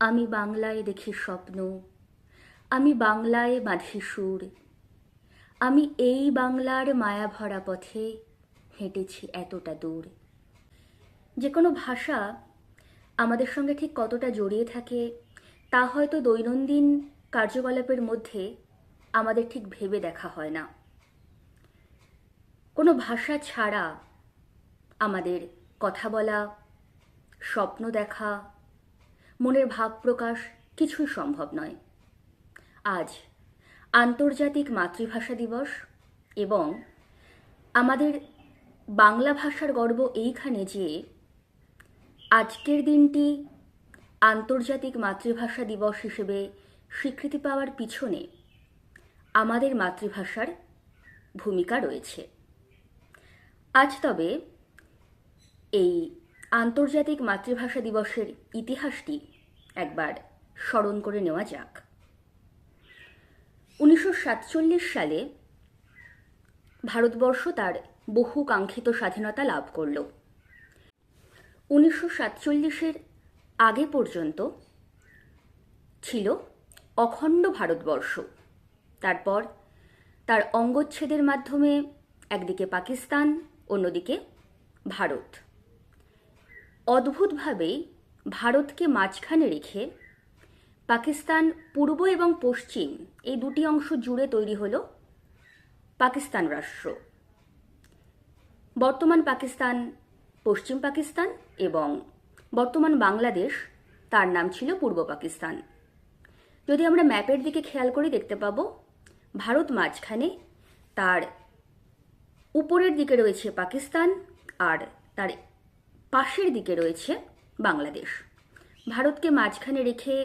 আমি বাংলায় দেখি স্বপ্ন, আমি বাংলায় বাঁধি সুর, আমি এই বাংলার মায়াভরা পথে হেঁটেছি এতটা দূর। যে কোনো ভাষা আমাদের সঙ্গে ঠিক কতটা জড়িয়ে থাকে তা হয়তো দৈনন্দিন কার্যকলাপের মধ্যে আমাদের ঠিক ভেবে দেখা হয় না। কোনো ভাষা ছাড়া আমাদের কথা বলা, স্বপ্ন দেখা, মনের ভাব প্রকাশ কিছুই সম্ভব নয়। আজ আন্তর্জাতিক মাতৃভাষা দিবস এবং আমাদের বাংলা ভাষার গর্ব এইখানে যে আজকের দিনটি আন্তর্জাতিক মাতৃভাষা দিবস হিসেবে স্বীকৃতি পাওয়ার পিছনে আমাদের মাতৃভাষার ভূমিকা রয়েছে। আজ তবে এই আন্তর্জাতিক মাতৃভাষা দিবসের ইতিহাসটি একবার স্মরণ করে নেওয়া যাক। 1947 সালে ভারতবর্ষ তার বহু কাঙ্ক্ষিত স্বাধীনতা লাভ করল। 1947-এর আগে পর্যন্ত ছিল অখণ্ড ভারতবর্ষ। তারপর তার অঙ্গচ্ছেদের মাধ্যমে একদিকে পাকিস্তান, অন্যদিকে ভারত। অদ্ভুতভাবেই ভারতকে মাঝখানে রেখে পাকিস্তান পূর্ব এবং পশ্চিম এই দুটি অংশ জুড়ে তৈরি হলো পাকিস্তান রাষ্ট্র। বর্তমান পাকিস্তান পশ্চিম পাকিস্তান এবং বর্তমান বাংলাদেশ তার নাম ছিল পূর্ব পাকিস্তান। যদি আমরা ম্যাপের দিকে খেয়াল করে দেখতে পাবো ভারত মাঝখানে, তার উপরের দিকে রয়েছে পাকিস্তান আর তার পাশের দিকে রয়েছে বাংলাদেশ। ভারতকে মাঝখানে রেখে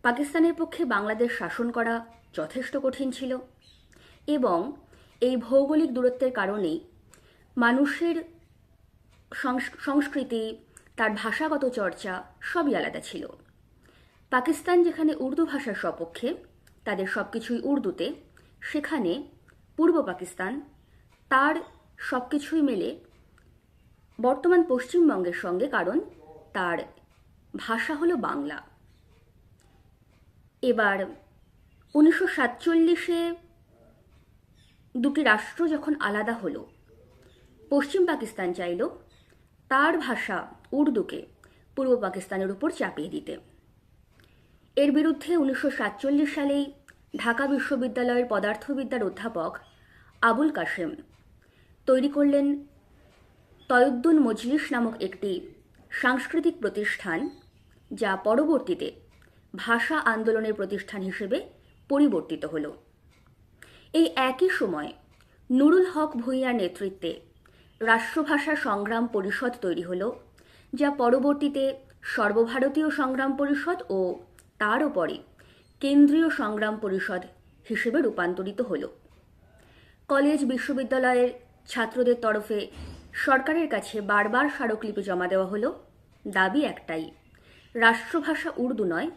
পাকিস্তানের পক্ষে বাংলাদেশ শাসন করা যথেষ্ট কঠিন ছিল এবং এই ভৌগোলিক দূরত্বের কারণেই মানুষের সংস্কৃতি, তার ভাষাগত চর্চা সবই আলাদা ছিল। পাকিস্তান যেখানে উর্দু ভাষার সপক্ষে, তাদের সব কিছুই উর্দুতে, সেখানে পূর্ব পাকিস্তান তার সব কিছুই মেলে বর্তমান পশ্চিমবঙ্গের সঙ্গে, কারণ তার ভাষা হলো বাংলা। এবার 1947-এ দুটি রাষ্ট্র যখন আলাদা হলো, পশ্চিম পাকিস্তান চাইল তার ভাষা উর্দুকে পূর্ব পাকিস্তানের উপর চাপিয়ে দিতে। এর বিরুদ্ধে 1947 সালেই ঢাকা বিশ্ববিদ্যালয়ের পদার্থবিদ্যার অধ্যাপক আবুল কাশেম তৈরি করলেন তয়ুদ্দুন মজলিস নামক একটি সাংস্কৃতিক প্রতিষ্ঠান, যা পরবর্তীতে ভাষা আন্দোলনের প্রতিষ্ঠান হিসেবে পরিবর্তিত হল। এই একই সময় নুরুল হক ভূঁইয়ার নেতৃত্বে রাষ্ট্রভাষা সংগ্রাম পরিষদ তৈরি হল, যা পরবর্তীতে সর্বভারতীয় সংগ্রাম পরিষদ ও তারও পরে কেন্দ্রীয় সংগ্রাম পরিষদ হিসেবে রূপান্তরিত হল। কলেজ বিশ্ববিদ্যালয়ের ছাত্রদের তরফে সরকারের কাছে বারবার স্মারকলিপি জমা দেওয়া হলো। দাবি একটাই, রাষ্ট্রভাষা উর্দু নয়,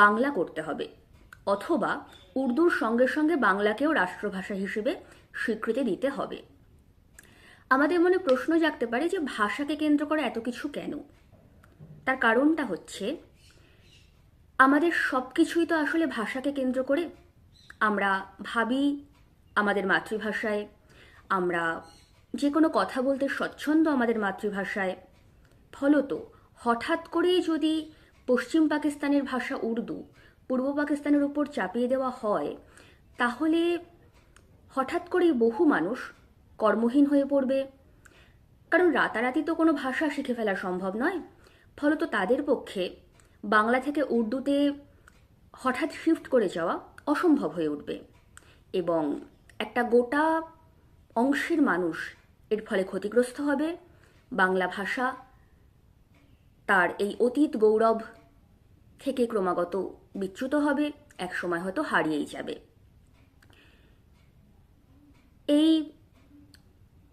বাংলা করতে হবে, অথবা উর্দুর সঙ্গে সঙ্গে বাংলাকেও রাষ্ট্রভাষা হিসেবে স্বীকৃতি দিতে হবে। আমাদের মনে প্রশ্ন জাগতে পারে যে ভাষাকে কেন্দ্র করে এত কিছু কেন? তার কারণটা হচ্ছে আমাদের সব কিছুই তো আসলে ভাষাকে কেন্দ্র করে। আমরা ভাবি আমাদের মাতৃভাষায়, আমরা যে কোনো কথা বলতে স্বচ্ছন্দ আমাদের মাতৃভাষায়। ফলত হঠাৎ করেই যদি পশ্চিম পাকিস্তানের ভাষা উর্দু পূর্ব পাকিস্তানের উপর চাপিয়ে দেওয়া হয়, তাহলে হঠাৎ করেই বহু মানুষ কর্মহীন হয়ে পড়বে, কারণ রাতারাতি তো কোনো ভাষা শিখে ফেলা সম্ভব নয়। ফলত তাদের পক্ষে বাংলা থেকে উর্দুতে হঠাৎ শিফট করে যাওয়া অসম্ভব হয়ে উঠবে এবং একটা গোটা অংশের মানুষ এর ফলে ক্ষতিগ্রস্ত হবে। বাংলা ভাষা তার এই অতীত গৌরব থেকে ক্রমাগত বিচ্যুত হবে, একসময় হয়তো হারিয়েই যাবে। এই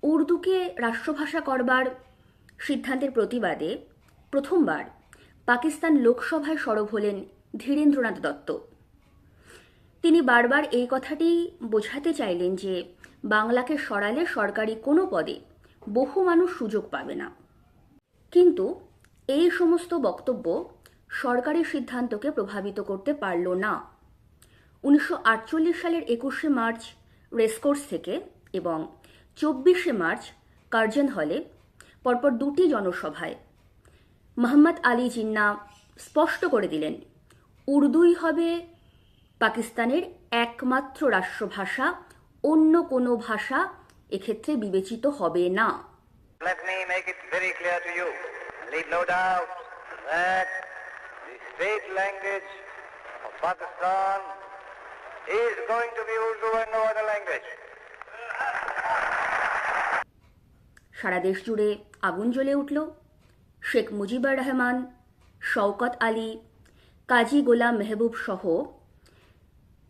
উর্দুকে রাষ্ট্রভাষা করবার সিদ্ধান্তের প্রতিবাদে প্রথমবার পাকিস্তান লোকসভায় সরব হলেন ধীরেন্দ্রনাথ দত্ত। তিনি বারবার এই কথাটি বোঝাতে চাইলেন যে বাংলাকে সরালে সরকারি কোনো পদে বহু মানুষ সুযোগ পাবে না। কিন্তু এই সমস্ত বক্তব্য সরকারের সিদ্ধান্তকে প্রভাবিত করতে পারল না। 1948 সালের 21শে মার্চ রেসকোর্স থেকে এবং 24শে মার্চ কার্জন হলে পরপর দুটি জনসভায় মোহাম্মদ আলী জিন্না স্পষ্ট করে দিলেন, উর্দুই হবে পাকিস্তানের একমাত্র রাষ্ট্রভাষা, অন্য কোনো ভাষা এক্ষেত্রে বিবেচিত হবে না। Let me make it very clear to you, and leave no doubt, that the state language of Pakistan is going to be Urdu and no other language. সারা দেশ জুড়ে আগুন জ্বলে উঠল। শেখ মুজিবুর রহমান, শওকত আলী, কাজী গোলাম মেহবুব সহ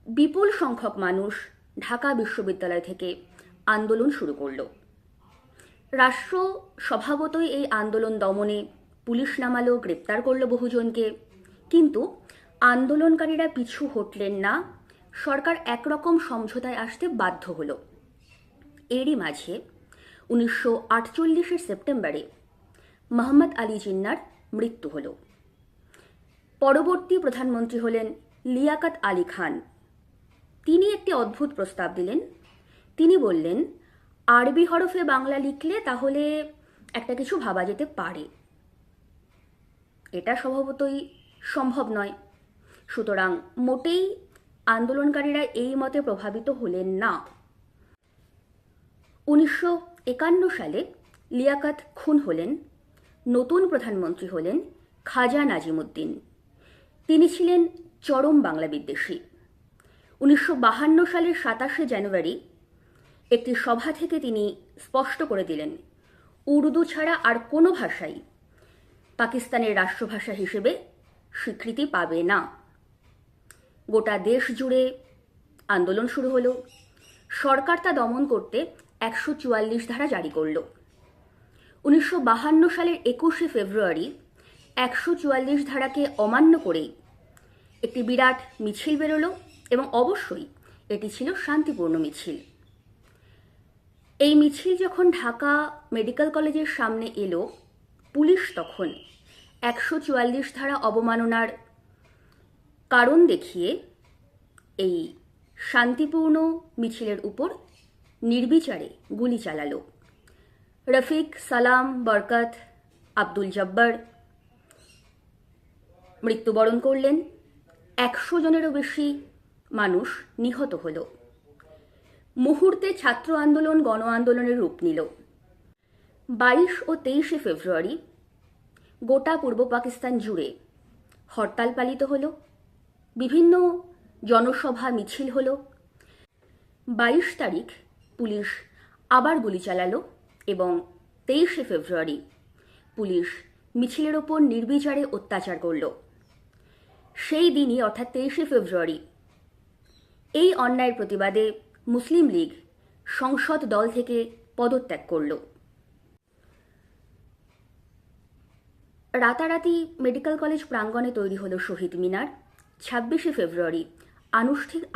বিপুল সংখ্যক মানুষ ঢাকা বিশ্ববিদ্যালয় থেকে আন্দোলন শুরু করল। রাষ্ট্র স্বভাবতই এই আন্দোলন দমনে পুলিশ নামালো, গ্রেপ্তার করল বহুজনকে, কিন্তু আন্দোলনকারীরা পিছু হটলেন না। সরকার একরকম সমঝোতায় আসতে বাধ্য হল। এরই মাঝে 1948 সেপ্টেম্বরে মোহাম্মদ আলী জিন্নার মৃত্যু হল। পরবর্তী প্রধানমন্ত্রী হলেন লিয়াকত আলী খান। তিনি একটি অদ্ভুত প্রস্তাব দিলেন। তিনি বললেন, আরবি হরফে বাংলা লিখলে তাহলে একটা কিছু ভাবা যেতে পারে। এটা স্বভাবতই সম্ভব নয়। সুতরাং মোটেই আন্দোলনকারীরা এই মতে প্রভাবিত হলেন না। 1951 সালে লিয়াকত খুন হলেন। নতুন প্রধানমন্ত্রী হলেন খাজা নাজিমুদ্দিন। তিনি ছিলেন চরম বাংলা বিদ্বেষী। 1952 সালের 27শে জানুয়ারি একটি সভা থেকে তিনি স্পষ্ট করে দিলেন, উর্দু ছাড়া আর কোনো ভাষাই পাকিস্তানের রাষ্ট্রভাষা হিসেবে স্বীকৃতি পাবে না। গোটা দেশ জুড়ে আন্দোলন শুরু হলো। সরকার তা দমন করতে 144 ধারা জারি করল। 1952 সালের 21শে ফেব্রুয়ারি 144 ধারাকে অমান্য করেই একটি বিরাট মিছিল বেরোলো, এবং অবশ্যই এটি ছিল শান্তিপূর্ণ মিছিল। এই মিছিল যখন ঢাকা মেডিকেল কলেজের সামনে এলো, পুলিশ তখন 144 ধারা অবমাননার কারণ দেখিয়ে এই শান্তিপূর্ণ মিছিলের উপর নির্বিচারে গুলি চালালো। রফিক, সালাম, বরকত, আব্দুল জব্বার মৃত্যুবরণ করলেন। 100 জনেরও বেশি মানুষ নিহত হল। মুহূর্তে ছাত্র আন্দোলন গণ আন্দোলনের রূপ নিল। 22 ও 23শে ফেব্রুয়ারি গোটা পূর্ব পাকিস্তান জুড়ে হরতাল পালিত হল। বিভিন্ন জনসভা মিছিল হল। 22 তারিখ পুলিশ আবার গুলি চালালো এবং 23শে ফেব্রুয়ারি পুলিশ মিছিলের ওপর নির্বিচারে অত্যাচার করল। সেই দিনই অর্থাৎ 23শে ফেব্রুয়ারি এই অন্যায়ের প্রতিবাদে মুসলিম লীগ সংসদ দল থেকে পদত্যাগ করল। রাতারাতি মেডিকেল কলেজ প্রাঙ্গণে তৈরি হলো শহীদ মিনার। 26শে ফেব্রুয়ারি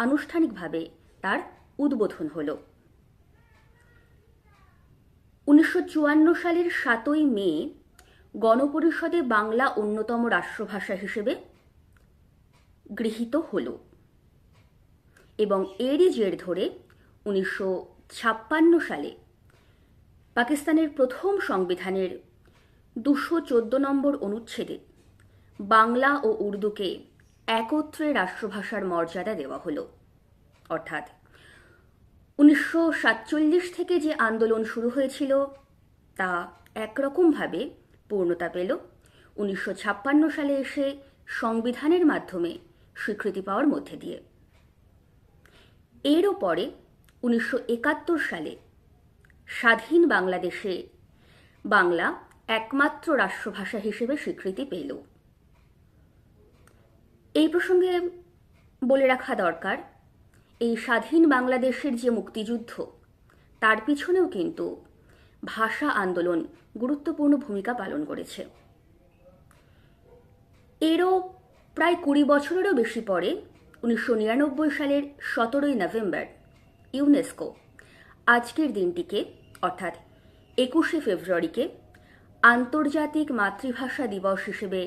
আনুষ্ঠানিকভাবে তার উদ্বোধন হল। 1954 সালের 7ই মে গণপরিষদে বাংলা অন্যতম রাষ্ট্রভাষা হিসেবে গৃহীত হল, এবং এরই জের ধরে 1956 সালে পাকিস্তানের প্রথম সংবিধানের 214 নম্বর অনুচ্ছেদে বাংলা ও উর্দুকে একত্রে রাষ্ট্রভাষার মর্যাদা দেওয়া হলো। অর্থাৎ 1947 থেকে যে আন্দোলন শুরু হয়েছিল তা একরকমভাবে পূর্ণতা পেল 1956 সালে এসে সংবিধানের মাধ্যমে স্বীকৃতি পাওয়ার মধ্যে দিয়ে। এরও পরে 1971 সালে স্বাধীন বাংলাদেশে বাংলা একমাত্র রাষ্ট্রভাষা হিসেবে স্বীকৃতি পেল। এই প্রসঙ্গে বলে রাখা দরকার, এই স্বাধীন বাংলাদেশের যে মুক্তিযুদ্ধ, তার পিছনেও কিন্তু ভাষা আন্দোলন গুরুত্বপূর্ণ ভূমিকা পালন করেছে। এরও প্রায় 20 বছরেরও বেশি পরে 1999 সালের 17ই নভেম্বর ইউনেস্কো আজকের দিনটিকে অর্থাৎ 21শে ফেব্রুয়ারিকে আন্তর্জাতিক মাতৃভাষা দিবস হিসেবে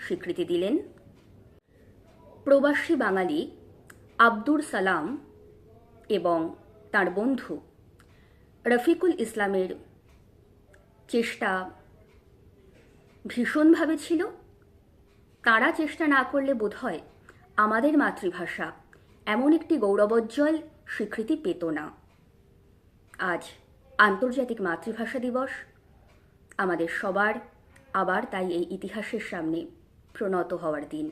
স্বীকৃতি দিলেন প্রবাসী বাঙালি আব্দুর সালাম এবং তার বন্ধু রফিকুল ইসলামের চেষ্টা ভীষণভাবে ছিল। তারা চেষ্টা না করলে বোধহয় আমাদের মাতৃভাষা এমন একটি গৌরবোজ্জ্বল স্বীকৃতি পেত না। আজ আন্তর্জাতিক মাতৃভাষা দিবস, আমাদের সবার আবার তাই এই ইতিহাসের সামনে প্রণত হওয়ার দিন।